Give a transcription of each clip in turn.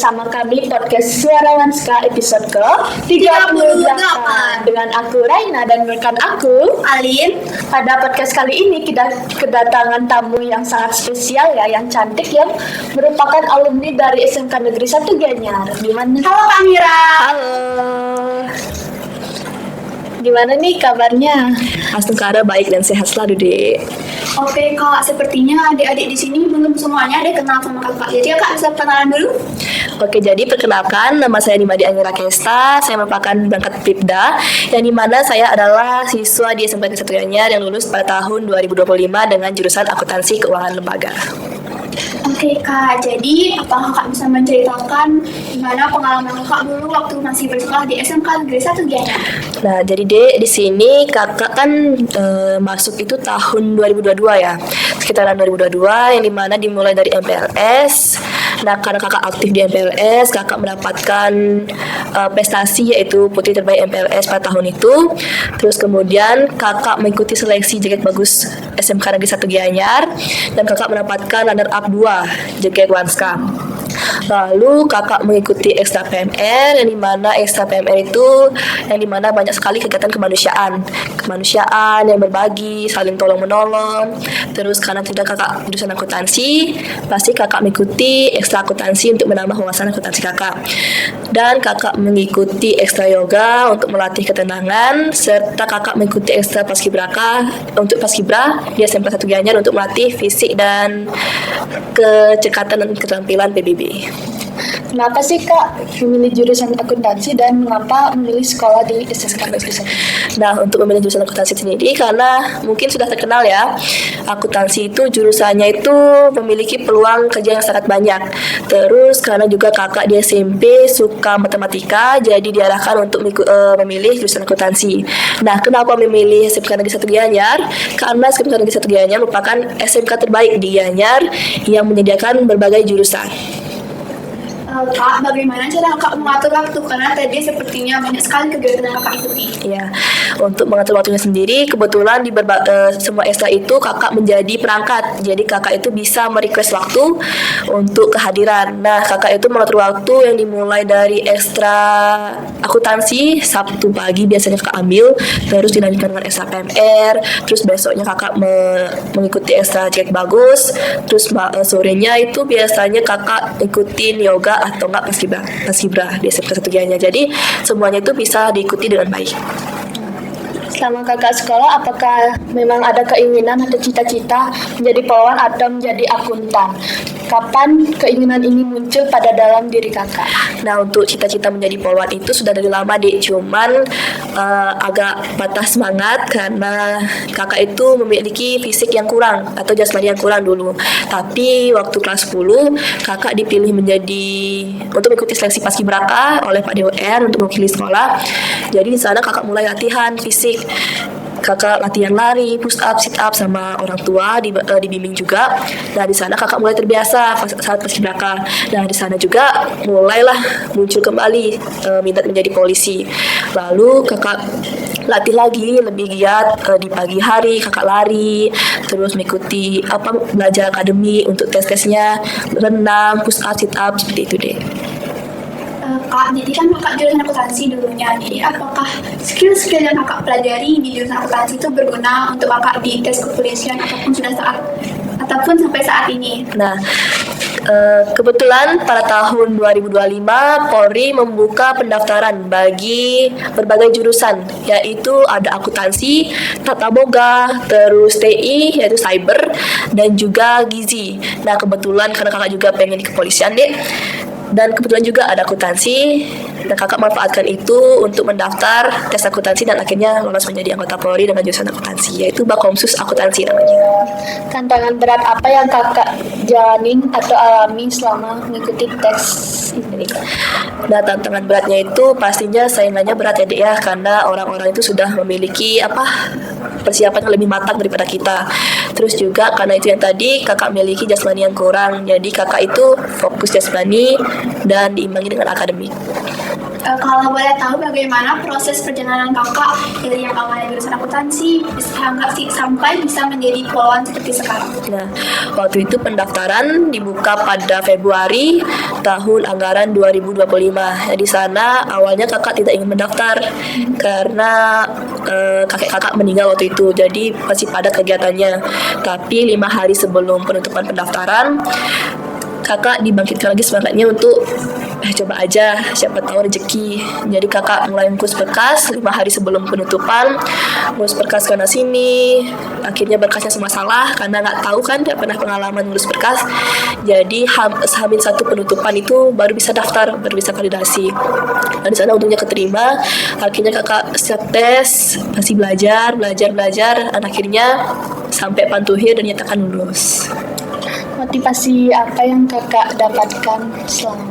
bersama kami podcast Suara Wanska episode ke-38 dengan aku Raina dan rekan aku Alin. Pada podcast kali ini kita kedatangan tamu yang sangat spesial ya, yang cantik, yang merupakan alumni dari SMK Negeri 1 Gianyar. Gimana? Halo Kak Mira. Halo. Gimana nih kabarnya? Astungkara baik dan sehat selalu, Dek. Oke Kak, sepertinya adik-adik di sini belum semuanya ada kenal sama Kakak. Jadi Kak bisa perkenalan dulu. Oke, jadi perkenalkan, nama saya Nimadi Angira Kesta. Saya merupakan berangkat PIPDA, yang dimana saya adalah siswa di SMK Negeri 1 Gianyar yang lulus pada tahun 2025 dengan jurusan akuntansi keuangan lembaga. Oke Kak, jadi apakah Kakak bisa menceritakan gimana pengalaman Kakak dulu waktu masih bersekolah di SMK Negeri 1 Gianyar? Nah, jadi Dek, di sini kakak kan masuk itu tahun 2022 ya, sekitaran 2022, yang dimana dimulai dari MPLS. Nah, karena kakak aktif di MPLS, kakak mendapatkan prestasi yaitu Putri Terbaik MPLS pada tahun itu. Terus kemudian kakak mengikuti seleksi JKT Bagus SMK Negeri 1 Gianyar, dan kakak mendapatkan runner up 2 JKT Wanska. Lalu kakak mengikuti ekstra PMR, yang dimana ekstra PMR itu yang dimana banyak sekali kegiatan kemanusiaan yang berbagi, saling tolong menolong. Terus karena tidak kakak jurusan akuntansi, pasti kakak mengikuti ekstra akuntansi untuk menambah wawasan akuntansi kakak. Dan kakak mengikuti ekstra yoga untuk melatih ketenangan, serta kakak mengikuti ekstra paskibraka untuk paskibra di SMK 1 Gianyar untuk melatih fisik dan kecekatan dan keterampilan PBB. Kenapa sih Kak memilih jurusan akuntansi dan mengapa memilih sekolah di SMK Negeri 1? Nah, untuk memilih jurusan akuntansi sendiri karena mungkin sudah terkenal ya, akuntansi itu jurusannya itu memiliki peluang kerja yang sangat banyak. Terus karena juga kakak di SMP suka matematika, jadi diarahkan untuk memilih jurusan akuntansi. Nah, kenapa memilih SMK Negeri 1 Gianyar? Karena SMK Negeri 1 Gianyar merupakan SMK terbaik di Gianyar yang menyediakan berbagai jurusan. Kak, bagaimana cara Kakak mengatur waktu? Karena tadi sepertinya banyak sekali kegiatan yang Kakak ikuti. Ya, untuk mengatur waktunya sendiri, kebetulan di semua ekstra itu kakak menjadi perangkat. Jadi kakak itu bisa merequest waktu untuk kehadiran. Nah, kakak itu mengatur waktu yang dimulai dari ekstra akuntansi, Sabtu pagi biasanya kakak ambil, terus dilanjutkan dengan ekstra PMR, terus besoknya kakak mengikuti ekstra JKT Bagus, terus sorenya itu biasanya kakak ikutin yoga atau enggak paskibra di SMK 1 Gianyar. Jadi semuanya itu bisa diikuti dengan baik. Selama kakak sekolah, apakah memang ada keinginan atau cita-cita menjadi polwan atau menjadi akuntan? Kapan keinginan ini muncul pada dalam diri kakak? Nah, untuk cita-cita menjadi polwan itu sudah dari lama, Dek. Cuman agak patah semangat karena kakak itu memiliki fisik yang kurang atau jasmani yang kurang dulu. Tapi waktu kelas 10, kakak dipilih untuk mengikuti seleksi paskibraka oleh Pak DWR untuk mewakili sekolah. Jadi di sana kakak mulai latihan fisik. Kakak latihan lari, push up, sit up sama orang tua, dibimbing juga. Nah, di sana kakak mulai terbiasa saat paskibraka. Nah, di sana juga mulailah muncul kembali minat menjadi polisi. Lalu kakak latih lagi lebih giat di pagi hari, kakak lari, terus mengikuti belajar akademi untuk tes-tesnya, renang, push up, sit up, seperti itu deh. Kak, jadi kan Kakak jurusan akuntansi dulunya. Jadi apakah skill-skill yang Kakak pelajari di jurusan akuntansi itu berguna untuk Kakak di tes kepolisian ataupun sampai saat ini? Nah, kebetulan pada tahun 2025 Polri membuka pendaftaran bagi berbagai jurusan, yaitu ada akuntansi, tata boga, terus TI yaitu cyber, dan juga gizi. Nah, kebetulan karena kakak juga pengen di kepolisian, Dek, dan kebetulan juga ada akuntansi, dan kakak manfaatkan itu untuk mendaftar tes akuntansi dan akhirnya lolos menjadi anggota Polri dengan jurusan akuntansi, yaitu Bakomsus Akuntansi namanya. Tantangan berat apa yang kakak jalanin atau alami selama mengikuti tes ini? Nah, tantangan beratnya itu pastinya saingannya berat ya, Dek, ya, karena orang-orang itu sudah memiliki persiapan yang lebih matang daripada kita. Terus juga karena itu yang tadi kakak memiliki jasmani yang kurang, jadi kakak itu fokus jasmani dan diimbangi dengan akademik. Kalau boleh tahu bagaimana proses perjalanan kakak dari yang awalnya jurusan akuntansi sampai bisa menjadi poluan seperti sekarang? Nah, waktu itu pendaftaran dibuka pada Februari tahun anggaran 2025. Di sana awalnya kakak tidak ingin mendaftar karena kakek kakak meninggal waktu itu, jadi masih padat kegiatannya. Tapi 5 hari sebelum penutupan pendaftaran, kakak dibangkitkan lagi semangatnya untuk coba aja, siapa tahu rezeki. Jadi kakak mulai ngurus berkas 5 hari sebelum penutupan, ngurus berkas karena sini. Akhirnya berkasnya semua salah karena nggak tahu kan, tidak pernah pengalaman ngurus berkas. Jadi hamin 1 penutupan itu baru bisa daftar, baru bisa validasi. Nah, di sana untungnya keterima. Akhirnya kakak siap tes, masih belajar, dan akhirnya sampai pantuhir dan nyatakan lulus. Motivasi apa yang kakak dapatkan selama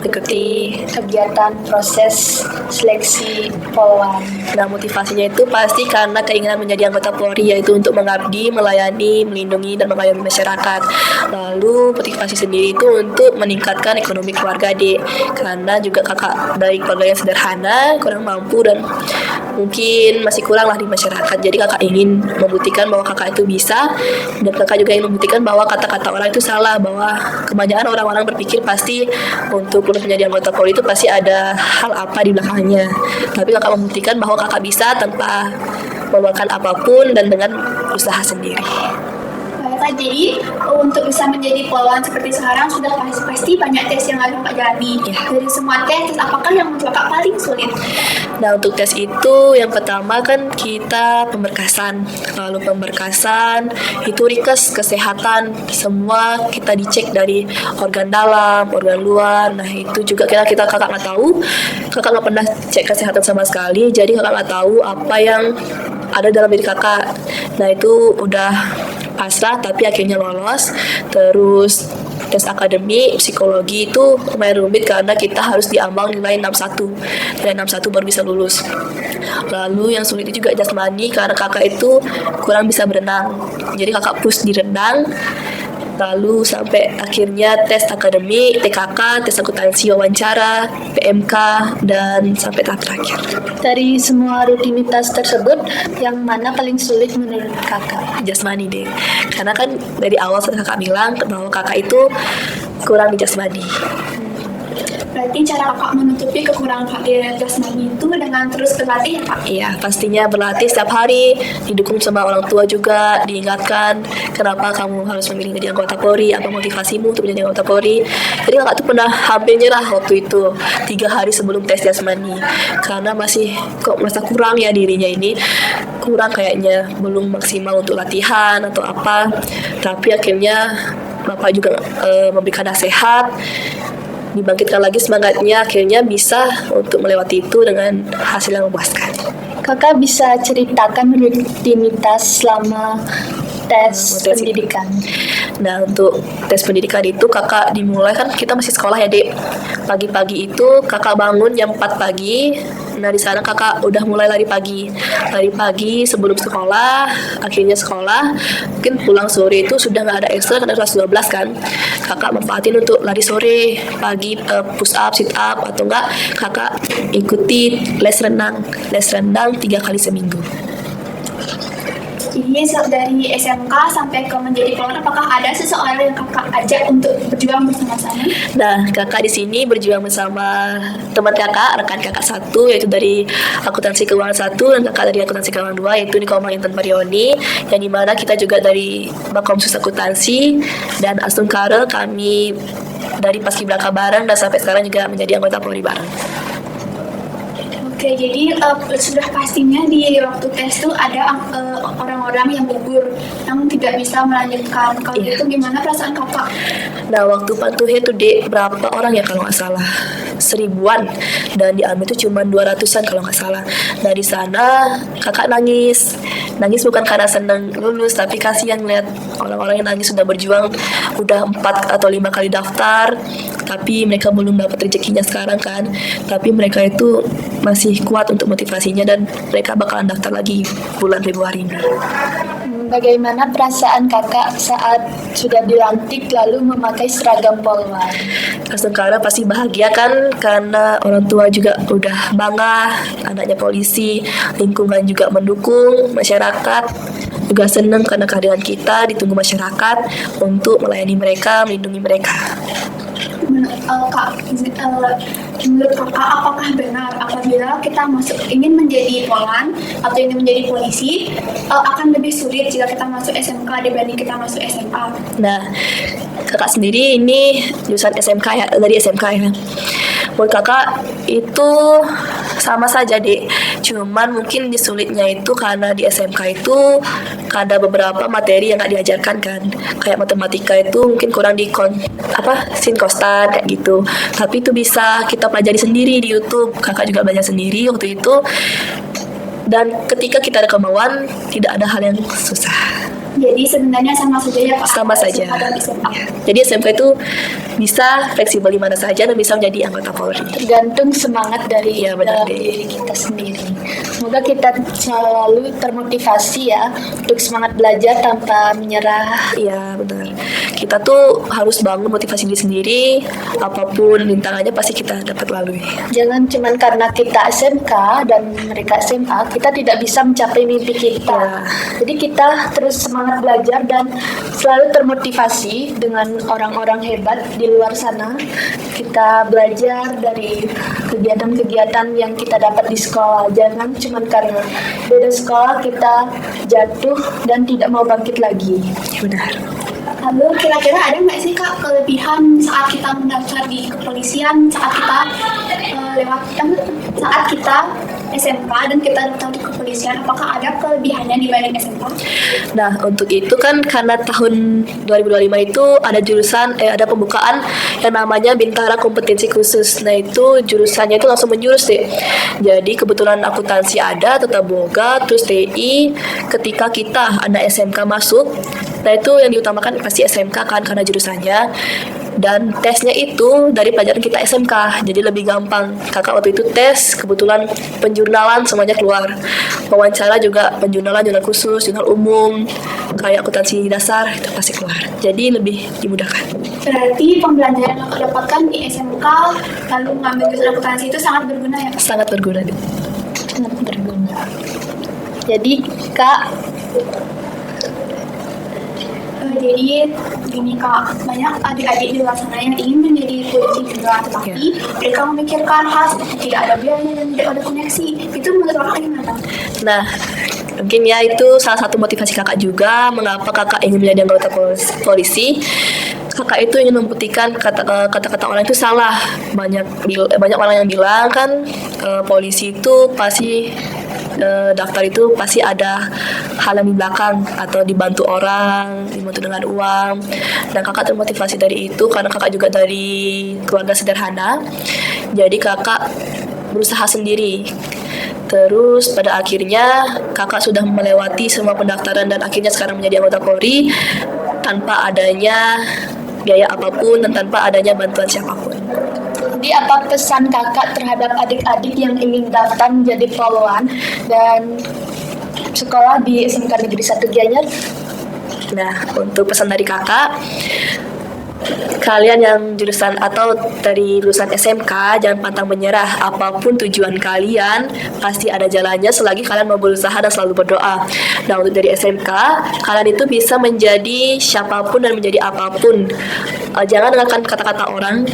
Ikuti. kegiatan proses seleksi poluan? Nah, motivasinya itu pasti karena keinginan menjadi anggota Polri, yaitu untuk mengabdi, melayani, melindungi, dan mengayomi masyarakat. Lalu motivasi sendiri itu untuk meningkatkan ekonomi keluarga Dek, karena juga kakak dari keluarga yang sederhana, kurang mampu, dan mungkin masih kurang lah di masyarakat. Jadi kakak ingin membuktikan bahwa kakak itu bisa, dan kakak juga ingin membuktikan bahwa kata-kata orang itu salah, bahwa kebanyakan orang-orang berpikir pasti untuk lulus menjadi anggota Polri itu pasti ada hal apa di belakangnya. Tapi kakak membuktikan bahwa kakak bisa tanpa mengeluarkan apapun dan dengan usaha sendiri. Baiklah, jadi untuk bisa menjadi poluan seperti sekarang sudah pasti banyak tes yang harus kakak jalani. Dari semua tes apakah yang menurut kakak paling sulit? Nah, untuk tes itu yang pertama kan kita pemberkasan. Lalu pemberkasan itu rikes kesehatan, semua kita dicek dari organ dalam, organ luar. Nah, itu juga kakak nggak tahu, kakak nggak pernah cek kesehatan sama sekali, jadi kakak nggak tahu apa yang ada dalam diri kakak. Nah, itu udah pasrah tapi akhirnya lolos. Terus tes akademik psikologi itu lumayan rumit karena kita harus diambang nilai 61. Nilai 61 baru bisa lulus. Lalu yang sulit itu juga jasmani karena kakak itu kurang bisa berenang. Jadi kakak push di renang. Lalu sampai akhirnya tes akademik, TKK, tes akuntansi, wawancara, PMK, dan sampai tahap terakhir. Dari semua rutinitas tersebut, yang mana paling sulit menurut kakak? Jasmani deh, karena kan dari awal kakak bilang bahwa kakak itu kurang di jasmani. Berarti cara kakak menutupi kekurangan kakak di jasmani itu dengan terus berlatih ya kak? Iya, pastinya berlatih setiap hari, didukung sama orang tua juga, diingatkan kenapa kamu harus memilih jadi anggota Polri, apa motivasimu untuk menjadi anggota Polri. Jadi kakak tuh pernah hampir nyerah waktu itu 3 hari sebelum tes jasmani, karena masih kok merasa kurang ya dirinya ini, kurang kayaknya, belum maksimal untuk latihan atau apa. Tapi akhirnya Bapak juga memberikan nasihat, dibangkitkan lagi semangatnya, akhirnya bisa untuk melewati itu dengan hasil yang memuaskan. Kakak bisa ceritakan rutinitas selama tes pendidikan? Nah, untuk tes pendidikan itu kakak dimulai kan kita masih sekolah ya Dek. Pagi-pagi itu kakak bangun jam 4 pagi. Nah, di sana kakak udah mulai lari pagi sebelum sekolah. Akhirnya sekolah, mungkin pulang sore itu sudah nggak ada ekstra karena kelas 12 kan. Kakak manfaatin untuk lari sore, pagi push up, sit up, atau enggak kakak ikuti les renang 3 kali seminggu. Jadi dari SMK sampai ke menjadi poluan, apakah ada seseorang yang kakak ajak untuk berjuang bersama-sama? Nah, kakak di sini berjuang bersama teman kakak, rekan kakak satu, yaitu dari akuntansi keuangan 1 dan kakak dari akuntansi keuangan 2, yaitu Niko Intan Marioni, yang dimana kita juga dari Bakomsus Akuntansi, dan Astung Karel, kami dari Paskibraka bareng dan sampai sekarang juga menjadi anggota Polri bareng. Oke, jadi sudah pastinya di waktu tes itu ada orang-orang yang gugur, yang tidak bisa melanjutkan. Kalau itu gimana perasaan kakak? Nah, waktu pantuhnya tuh Dek, berapa orang ya kalau nggak salah? 1000-an, dan diambil itu cuma 200-an kalau nggak salah. Nah, di sana kakak nangis bukan karena senang lulus, tapi kasihan lihat orang-orang yang nangis sudah berjuang udah 4 atau 5 kali daftar, tapi mereka belum dapat rezekinya sekarang kan. Tapi mereka itu masih kuat untuk motivasinya dan mereka bakalan daftar lagi bulan Februari ini. Bagaimana perasaan kakak saat sudah dilantik lalu memakai seragam polwan? Sekarang pasti bahagia kan, karena orang tua juga udah bangga anaknya polisi, lingkungan juga mendukung, masyarakat juga senang karena kehadiran kita ditunggu masyarakat untuk melayani mereka, melindungi mereka. Menurut kakak, apakah benar apabila kita ingin menjadi polwan atau ingin menjadi polisi akan lebih sulit jika kita masuk SMK dibanding kita masuk SMA? Nah, kakak sendiri ini jurusan SMK ya, dari SMK ya. Menurut kakak itu sama saja deh, cuman mungkin disulitnya itu karena di SMK itu ada beberapa materi yang nggak diajarkan kan, kayak matematika itu mungkin kurang sinkostan kayak gitu, tapi itu bisa kita pelajari sendiri di YouTube. Kakak juga belajar sendiri waktu itu, dan ketika kita ada kemauan tidak ada hal yang susah. Jadi sebenarnya sama saja ya Kak? Sama saja. SMK dan SMA. Jadi SMK itu bisa fleksibel di mana saja dan bisa menjadi anggota Polri. Tergantung semangat dari Iya, benar dalam deh. diri kita sendiri. Semoga kita selalu termotivasi ya untuk semangat belajar tanpa menyerah. Iya benar. Kita tuh harus bangun motivasi diri sendiri. Apapun rintangannya pasti kita dapat lalui. Jangan cuman karena kita SMK dan mereka SMA, kita tidak bisa mencapai mimpi kita. Ya. Jadi kita terus semangat belajar dan selalu termotivasi dengan orang-orang hebat di luar sana. Kita belajar dari kegiatan-kegiatan yang kita dapat di sekolah. Jangan cuman karena beda sekolah kita jatuh dan tidak mau bangkit lagi. Benar. Lalu kira-kira ada nggak sih Kak kelebihan saat kita mendaftar di kepolisian, saat kita SMK dan kita daftar di kepolisian, apakah ada kelebihannya dibanding SMK? Nah, untuk itu kan karena tahun 2025 itu ada pembukaan yang namanya Bintara Kompetensi Khusus. Nah, itu jurusannya itu langsung menjurus deh. Jadi kebetulan akuntansi ada, tata boga, terus TI. Ketika kita anak SMK masuk, nah itu yang diutamakan pasti SMK kan karena jurusannya. Dan tesnya itu dari pelajaran kita SMK, jadi lebih gampang. Kakak waktu itu tes, kebetulan penjurnalan semuanya keluar. Wawancara juga penjurnalan, jurnal khusus, jurnal umum, kayak akuntansi dasar itu pasti keluar. Jadi lebih dimudahkan. Berarti pembelajaran yang Kakak dapatkan di SMK lalu mengambil jurusan akuntansi itu sangat berguna ya Kak? Sangat berguna deh. Sangat berguna. Jadi Kak, jadi gini Kak, banyak adik-adik di luar sana yang ingin menjadi polisi juga, tetapi mereka memikirkan hal seperti tidak ada biaya dan tidak ada koneksi. Itu menurut Kakak gimana? Nah, mungkin ya itu salah satu motivasi kakak juga mengapa kakak ingin menjadi anggota polisi. Kakak itu ingin membuktikan kata-kata orang itu salah. Banyak orang yang bilang kan polisi itu pasti daftar itu pasti ada hal yang di belakang atau dibantu orang, dibantu dengan uang. Dan kakak termotivasi dari itu karena kakak juga dari keluarga sederhana. Jadi kakak berusaha sendiri. Terus pada akhirnya kakak sudah melewati semua pendaftaran dan akhirnya sekarang menjadi anggota Polri tanpa adanya biaya apapun dan tanpa adanya bantuan siapapun. jadi apa pesan kakak terhadap adik-adik yang ingin daftar menjadi polwan dan sekolah di SMK Negeri 1 Gianyar? Nah, untuk pesan dari kakak, kalian yang jurusan atau dari lulusan SMK jangan pantang menyerah. Apapun tujuan kalian pasti ada jalannya selagi kalian mau berusaha dan selalu berdoa. Nah, untuk dari SMK kalian itu bisa menjadi siapapun dan menjadi apapun. Jangan dengarkan kata-kata orang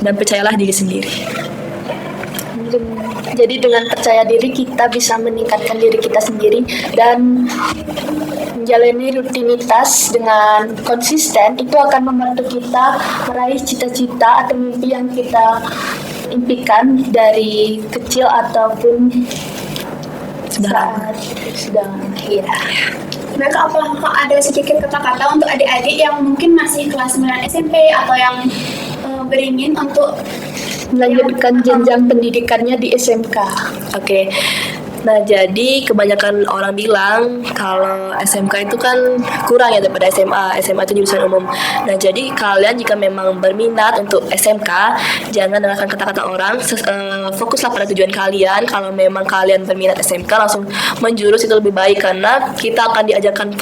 dan percayalah diri sendiri. Jadi dengan percaya diri kita bisa meningkatkan diri kita sendiri dan menjalani rutinitas dengan konsisten, itu akan membantu kita meraih cita-cita atau mimpi yang kita impikan dari kecil ataupun saat sudah akhir. Mereka apakah ada sedikit kata-kata untuk adik-adik yang mungkin masih kelas 9 SMP atau yang beringin untuk Melanjutkan jenjang pendidikannya di SMK. Oke. Nah, jadi kebanyakan orang bilang kalau SMK itu kan kurang ya daripada SMA. SMA itu jurusan umum. Nah, jadi kalian jika memang berminat untuk SMK, jangan dengarkan kata-kata orang. Fokuslah pada tujuan kalian. Kalau memang kalian berminat SMK, langsung menjurus itu lebih baik karena kita akan diajarkan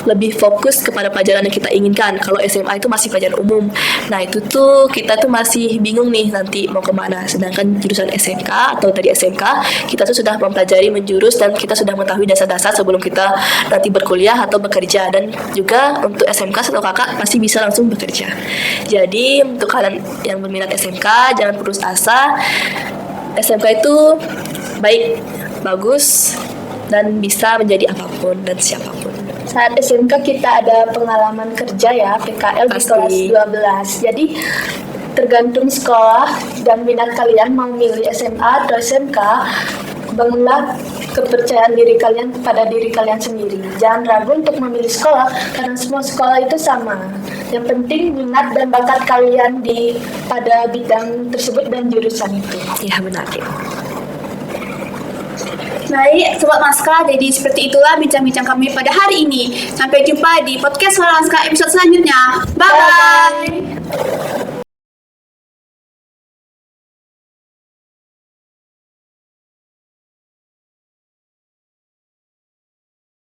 lebih fokus kepada pelajaran yang kita inginkan. Kalau SMA itu masih pelajaran umum. Nah, itu tuh kita tuh masih bingung nih nanti mau kemana. Sedangkan jurusan SMK atau tadi SMK, kita tuh sudah mempelajari menjurus dan kita sudah mengetahui dasar-dasar sebelum kita nanti berkuliah atau bekerja. Dan juga untuk SMK atau kakak pasti bisa langsung bekerja. Jadi untuk kalian yang berminat SMK, jangan putus asa. SMK itu baik, bagus, dan bisa menjadi apapun dan siapapun. Saat SMK kita ada pengalaman kerja ya, PKL di Pasti. kelas 12. Jadi tergantung sekolah dan minat kalian mau milih SMA atau SMK, bangunlah kepercayaan diri kalian kepada diri kalian sendiri. Jangan ragu untuk memilih sekolah karena semua sekolah itu sama. Yang penting minat dan bakat kalian pada bidang tersebut dan jurusan itu. Ya, benar. Baik, Sobat Maska, jadi seperti itulah bincang-bincang kami pada hari ini. Sampai jumpa di podcast Suara Maska episode selanjutnya. Bye-bye!